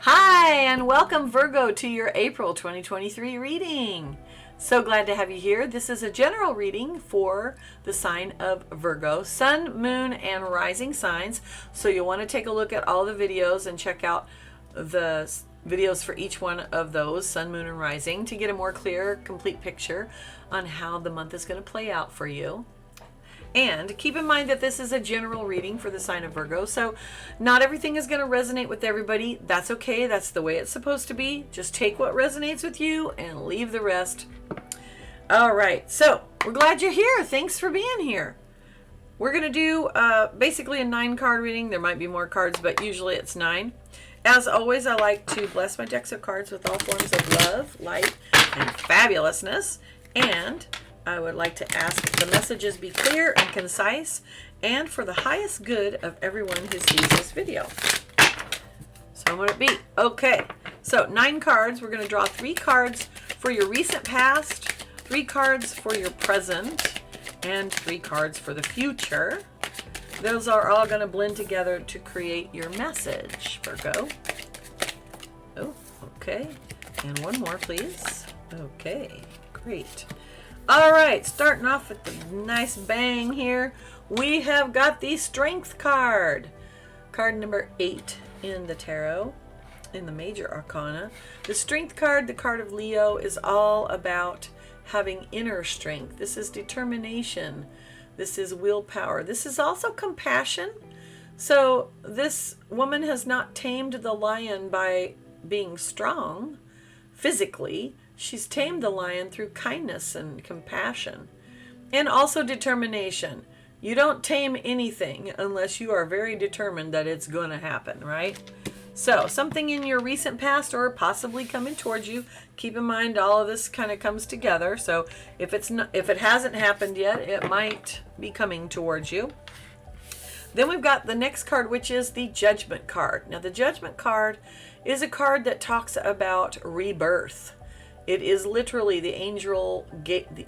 Hi, and welcome Virgo to your April 2023 reading. So glad to have you here. This is a general reading for the sign of Virgo, sun, moon, and rising signs. So you'll want to take a look at all the videos and check out the videos for each one of those, sun, moon, and rising, to get a more clear, complete picture on how the month is going to play out for you. And keep in mind that this is a general reading for the sign of Virgo, so not everything is going to resonate with everybody. That's okay. That's the way it's supposed to be. Just take what resonates with you and leave the rest. All right, so we're glad you're here. Thanks for being here. We're going to do basically a 9-card reading. There might be more cards, but usually it's 9. As always, I like to bless my decks of cards with all forms of love, light, and fabulousness. And I would like to ask the messages be clear and concise and for the highest good of everyone who sees this video. So what it be? Okay, so 9 cards. We're going to draw 3 cards for your recent past, 3 cards for your present, and 3 cards for the future. Those are all going to blend together to create your message, Virgo. Oh, okay. And one more, please. Okay, great. All right, starting off with the nice bang here, we have got the Strength card. Card number 8 in the tarot, in the major arcana. The Strength card, the card of Leo, is all about having inner strength. This is determination. This is willpower. This is also compassion. So this woman has not tamed the lion by being strong physically. She's tamed the lion through kindness and compassion, and also determination. You don't tame anything unless you are very determined that it's going to happen, right? So something in your recent past or possibly coming towards you. Keep in mind all of this kind of comes together. So if it hasn't happened yet, it might be coming towards you. Then we've got the next card, which is the Judgment card. Now the Judgment card is a card that talks about rebirth. It is literally the angel, the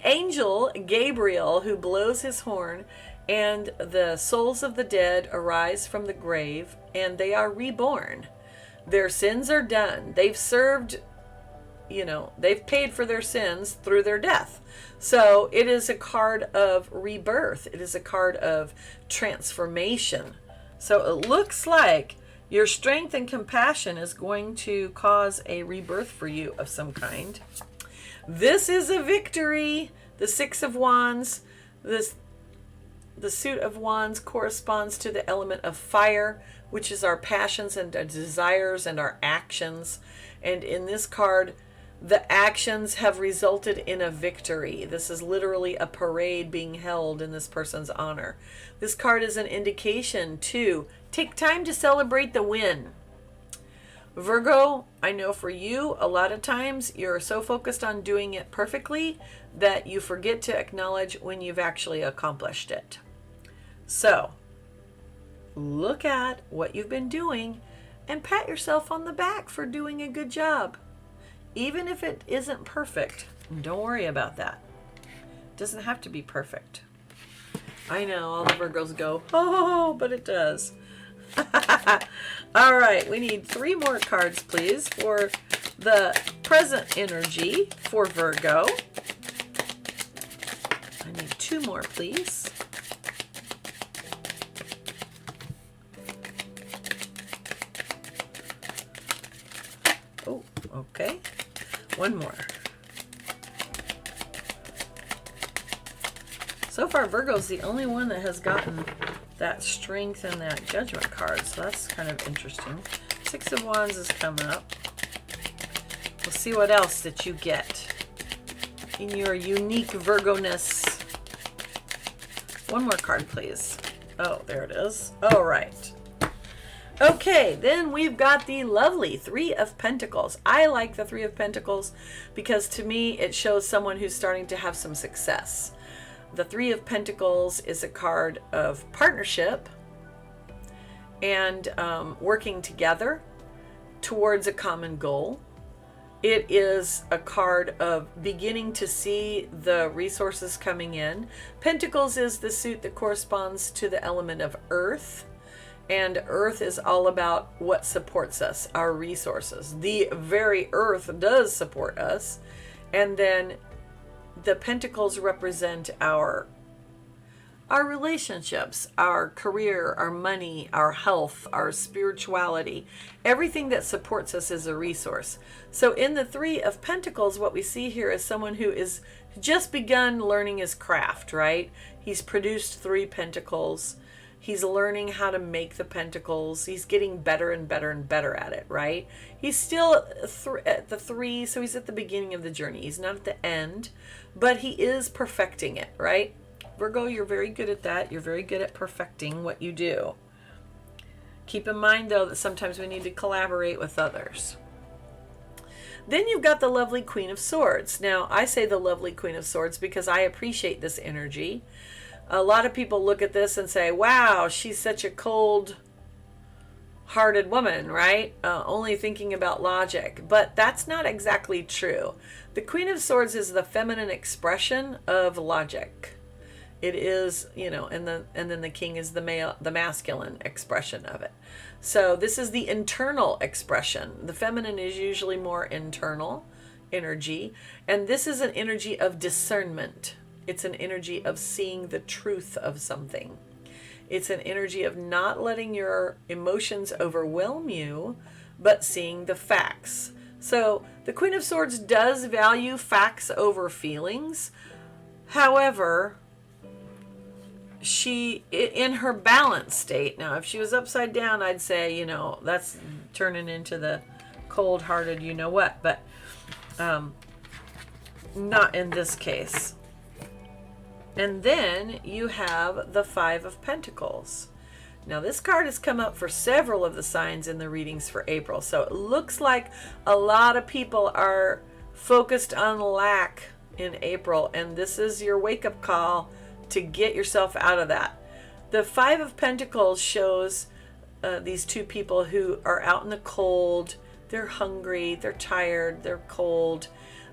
angel Gabriel who blows his horn, and the souls of the dead arise from the grave, and they are reborn. Their sins are done. They've served, they've paid for their sins through their death. So it is a card of rebirth. It is a card of transformation. So it looks like your strength and compassion is going to cause a rebirth for you of some kind. This is a victory. The 6 of Wands, the suit of Wands corresponds to the element of fire, which is our passions and our desires and our actions. And in this card, the actions have resulted in a victory. This is literally a parade being held in this person's honor. This card is an indication to take time to celebrate the win. Virgo, I know for you, a lot of times you're so focused on doing it perfectly that you forget to acknowledge when you've actually accomplished it. So, look at what you've been doing and pat yourself on the back for doing a good job. Even if it isn't perfect, don't worry about that. It doesn't have to be perfect. I know all the Virgos go, oh, but it does. All right, we need 3 more cards, please, for the present energy for Virgo. I need 2 more, please. Oh, okay. 1 more. So far, Virgo's the only one that has gotten that strength and that Judgment card, so that's kind of interesting. 6 of Wands is coming up. We'll see what else that you get in your unique Virgo-ness. 1 more card, please. Oh, there it is. All right. Okay, then we've got the lovely 3 of Pentacles. I like the 3 of Pentacles because to me it shows someone who's starting to have some success. The 3 of Pentacles is a card of partnership and working together towards a common goal. It is a card of beginning to see the resources coming in. Pentacles is the suit that corresponds to the element of earth. And earth is all about what supports us, our resources. The very earth does support us. And then the pentacles represent our relationships, our career, our money, our health, our spirituality. Everything that supports us is a resource. So in the Three of Pentacles, what we see here is someone who is just begun learning his craft, right? He's produced 3 pentacles. He's learning how to make the pentacles. He's getting better and better and better at it, right? He's still at the 3, so he's at the beginning of the journey. He's not at the end, but he is perfecting it, right? Virgo, you're very good at that. You're very good at perfecting what you do. Keep in mind, though, that sometimes we need to collaborate with others. Then you've got the lovely Queen of Swords. Now, I say the lovely Queen of Swords because I appreciate this energy. A lot of people look at this and say, wow, she's such a cold-hearted woman, right? Only thinking about logic. But that's not exactly true. The Queen of Swords is the feminine expression of logic. It is, you know, and then the king is the masculine expression of it. So this is the internal expression. The feminine is usually more internal energy, and this is an energy of discernment. It's an energy of seeing the truth of something. It's an energy of not letting your emotions overwhelm you, but seeing the facts. So the Queen of Swords does value facts over feelings. However, she, in her balanced state, now if she was upside down, I'd say, you know, that's turning into the cold-hearted you know what, but not in this case. And then you have the Five of Pentacles. Now this card has come up for several of the signs in the readings for April, so it looks like a lot of people are focused on lack in April, and this is your wake-up call to get yourself out of that. The Five of Pentacles shows these two people who are out in the cold. They're hungry, they're tired, they're cold,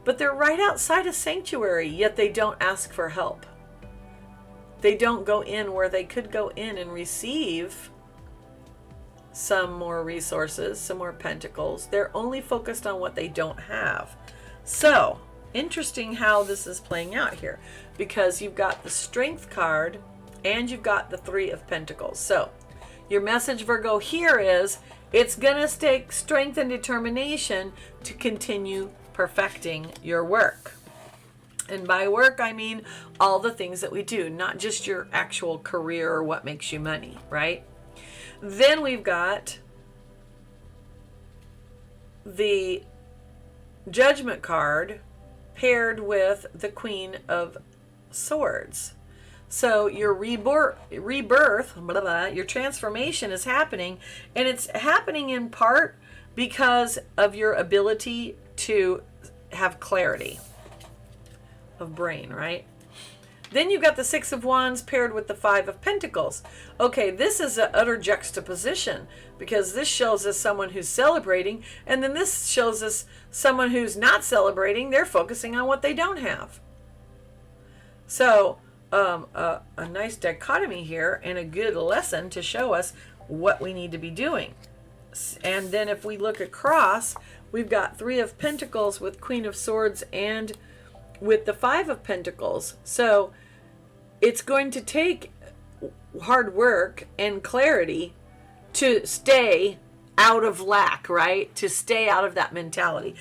but they're right outside a sanctuary, yet they don't ask for help. They don't go in where they could go in and receive some more resources, some more pentacles. They're only focused on what they don't have. So, interesting how this is playing out here, because you've got the Strength card and you've got the Three of Pentacles. So your message, Virgo, here is it's gonna take strength and determination to continue perfecting your work. And by work, I mean all the things that we do, not just your actual career or what makes you money, right? Then we've got the Judgment card paired with the Queen of Swords. So your rebirth, blah, blah, your transformation is happening, and it's happening in part because of your ability to have clarity of brain, right? Then you've got the Six of Wands paired with the Five of Pentacles. Okay, this is an utter juxtaposition, because this shows us someone who's celebrating, and then this shows us someone who's not celebrating. They're focusing on what they don't have. So a nice dichotomy here, and a good lesson to show us what we need to be doing. And then if we look across, we've got Three of Pentacles with Queen of Swords and with the Five of Pentacles. So it's going to take hard work and clarity to stay out of lack, right? To stay out of that mentality.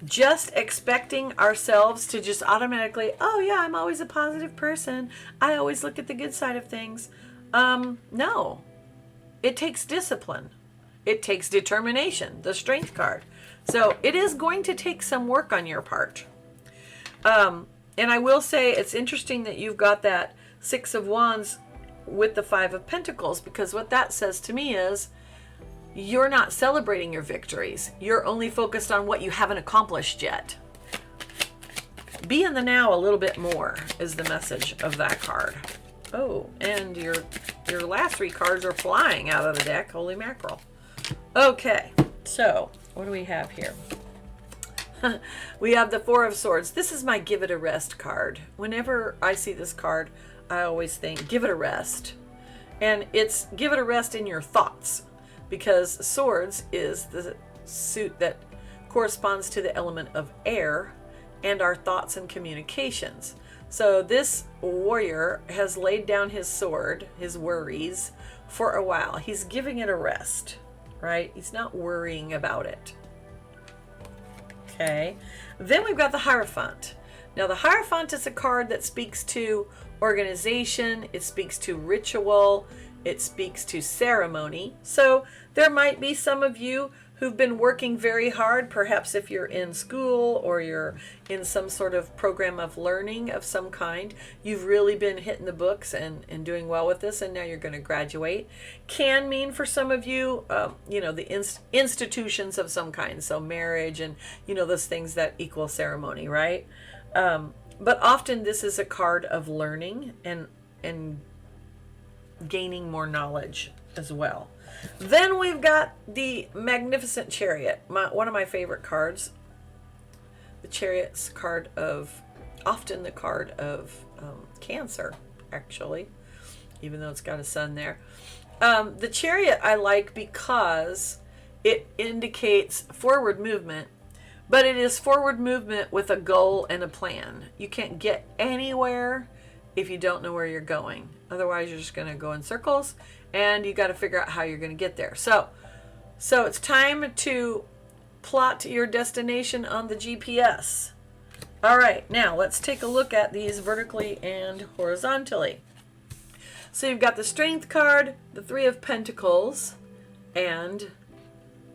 Just expecting ourselves to just automatically, oh yeah, I'm always a positive person, I always look at the good side of things. No. It takes discipline. It takes determination, the Strength card. So it is going to take some work on your part. And I will say it's interesting that you've got that Six of Wands with the Five of Pentacles, because what that says to me is you're not celebrating your victories. You're only focused on what you haven't accomplished yet. Be in the now a little bit more is the message of that card. Oh, and your last three cards are flying out of the deck. Holy mackerel. Okay, so what do we have here? We have the Four of Swords. This is my Give It a Rest card. Whenever I see this card, I always think, give it a rest. And it's give it a rest in your thoughts, because swords is the suit that corresponds to the element of air and our thoughts and communications. So this warrior has laid down his sword, his worries, for a while. He's giving it a rest, right? He's not worrying about it. Okay. Then we've got the Hierophant. Now the Hierophant is a card that speaks to organization, it speaks to ritual, it speaks to ceremony. So there might be some of you who've been working very hard, perhaps if you're in school or you're in some sort of program of learning of some kind. You've really been hitting the books and doing well with this, and now you're going to graduate. Can mean for some of you, the institutions of some kind, so marriage and, those things that equal ceremony, right? But often this is a card of learning and gaining more knowledge as well. Then we've got the Magnificent Chariot, one of my favorite cards. The Chariot's often the card of Cancer, actually, even though it's got a sun there. The Chariot I like because it indicates forward movement, but it is forward movement with a goal and a plan. You can't get anywhere if you don't know where you're going. Otherwise, you're just going to go in circles, and you got to figure out how you're going to get there. So it's time to plot your destination on the GPS. All right, now let's take a look at these vertically and horizontally. So you've got the Strength card, the Three of Pentacles, and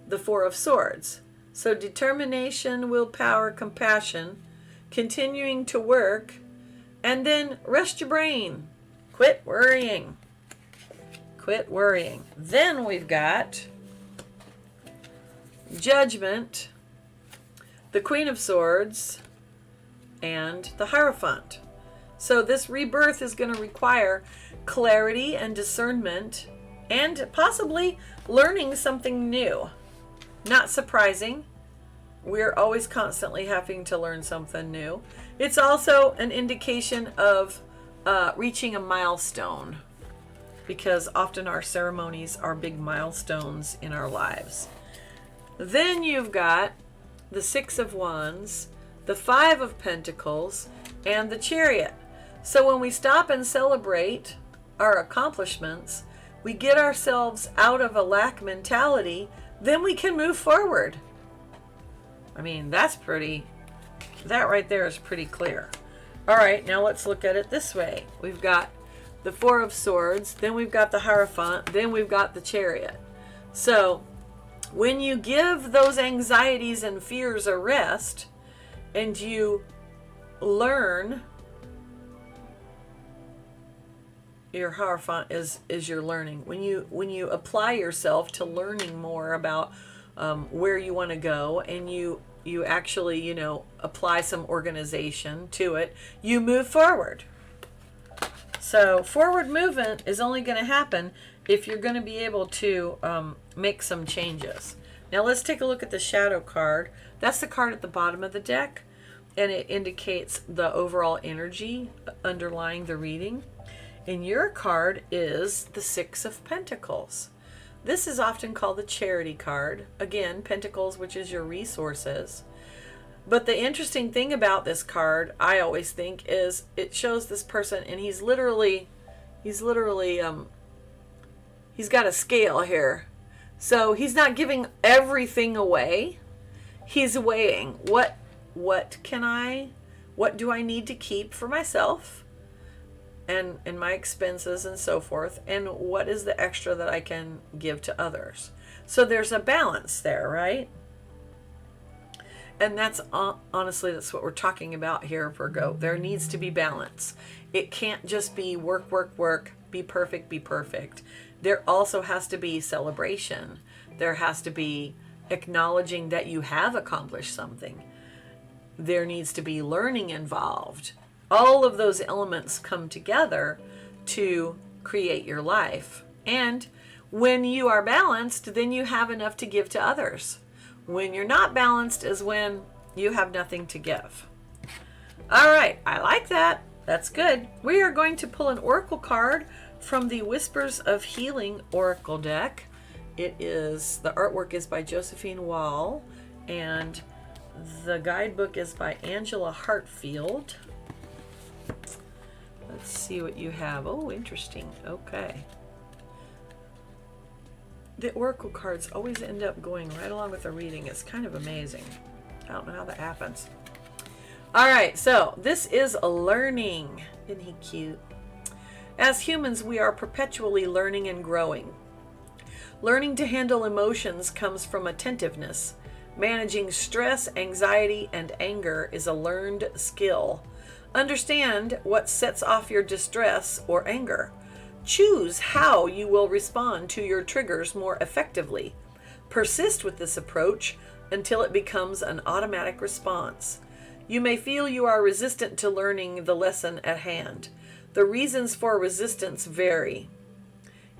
the Four of Swords. So determination, willpower, compassion, continuing to work, and then rest your brain. Quit worrying. Quit worrying. Then we've got Judgment, the Queen of Swords, and the Hierophant. So this rebirth is going to require clarity and discernment and possibly learning something new. Not surprising. We're always constantly having to learn something new. It's also an indication of reaching a milestone, because often our ceremonies are big milestones in our lives. Then you've got the Six of Wands, the Five of Pentacles, and the Chariot. So when we stop and celebrate our accomplishments, we get ourselves out of a lack mentality, then we can move forward. I mean, that right there is pretty clear. All right, now let's look at it this way. We've got the Four of Swords, then we've got the Hierophant, then we've got the Chariot. So when you give those anxieties and fears a rest and you learn, your Hierophant is your learning. When you apply yourself to learning more about where you want to go, and you actually apply some organization to it, you move forward. So forward movement is only going to happen if you're going to be able to make some changes. Now let's take a look at the Shadow card. That's the card at the bottom of the deck, and it indicates the overall energy underlying the reading. And your card is the Six of Pentacles. This is often called the Charity card. Again, Pentacles, which is your resources. But the interesting thing about this card, I always think, is it shows this person, and he's literally he's got a scale here. So he's not giving everything away. He's weighing what do I need to keep for myself and my expenses and so forth, and what is the extra that I can give to others. So there's a balance there, right? And that's honestly, that's what we're talking about here, Virgo. There needs to be balance. It can't just be work, work, work, be perfect, be perfect. There also has to be celebration. There has to be acknowledging that you have accomplished something. There needs to be learning involved. All of those elements come together to create your life. And when you are balanced, then you have enough to give to others. When you're not balanced is when you have nothing to give. All right, I like that. That's good. We are going to pull an oracle card from the Whispers of Healing Oracle deck. The artwork is by Josephine Wall, and the guidebook is by Angela Hartfield. Let's see what you have. Oh, interesting. Okay. The oracle cards always end up going right along with the reading. It's kind of amazing. I don't know how that happens. All right, so this is a learning. Isn't he cute? As humans, we are perpetually learning and growing. Learning to handle emotions comes from attentiveness. Managing stress, anxiety, and anger is a learned skill. Understand what sets off your distress or anger. Choose how you will respond to your triggers more effectively. Persist with this approach until it becomes an automatic response. You may feel you are resistant to learning the lesson at hand. The reasons for resistance vary.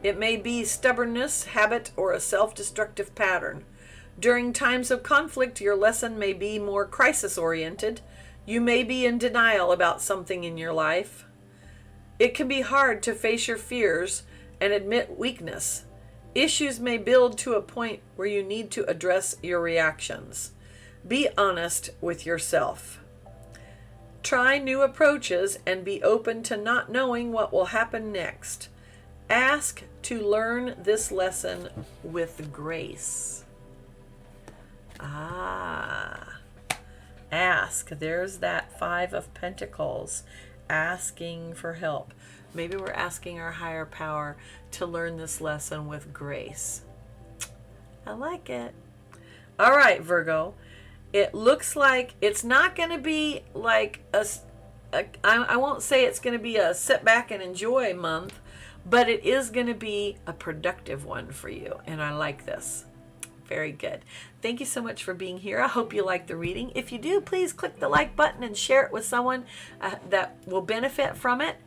It may be stubbornness, habit, or a self-destructive pattern. During times of conflict, your lesson may be more crisis-oriented. You may be in denial about something in your life. It can be hard to face your fears and admit weakness. Issues may build to a point where you need to address your reactions. Be honest with yourself. Try new approaches and be open to not knowing what will happen next. Ask to learn this lesson with grace. Ask. There's that 5 of Pentacles. Asking for help. Maybe we're asking our higher power to learn this lesson with grace. I like it. All right, Virgo. It looks like it's not going to be like I won't say it's going to be a sit back and enjoy month, but it is going to be a productive one for you. And I like this. Very good. Thank you so much for being here. I hope you like the reading. If you do, please click the like button and share it with someone that will benefit from it.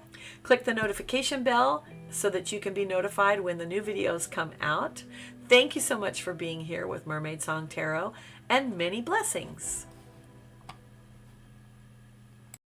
Click the notification bell so that you can be notified when the new videos come out. Thank you so much for being here with Mermaid Song Tarot, and many blessings.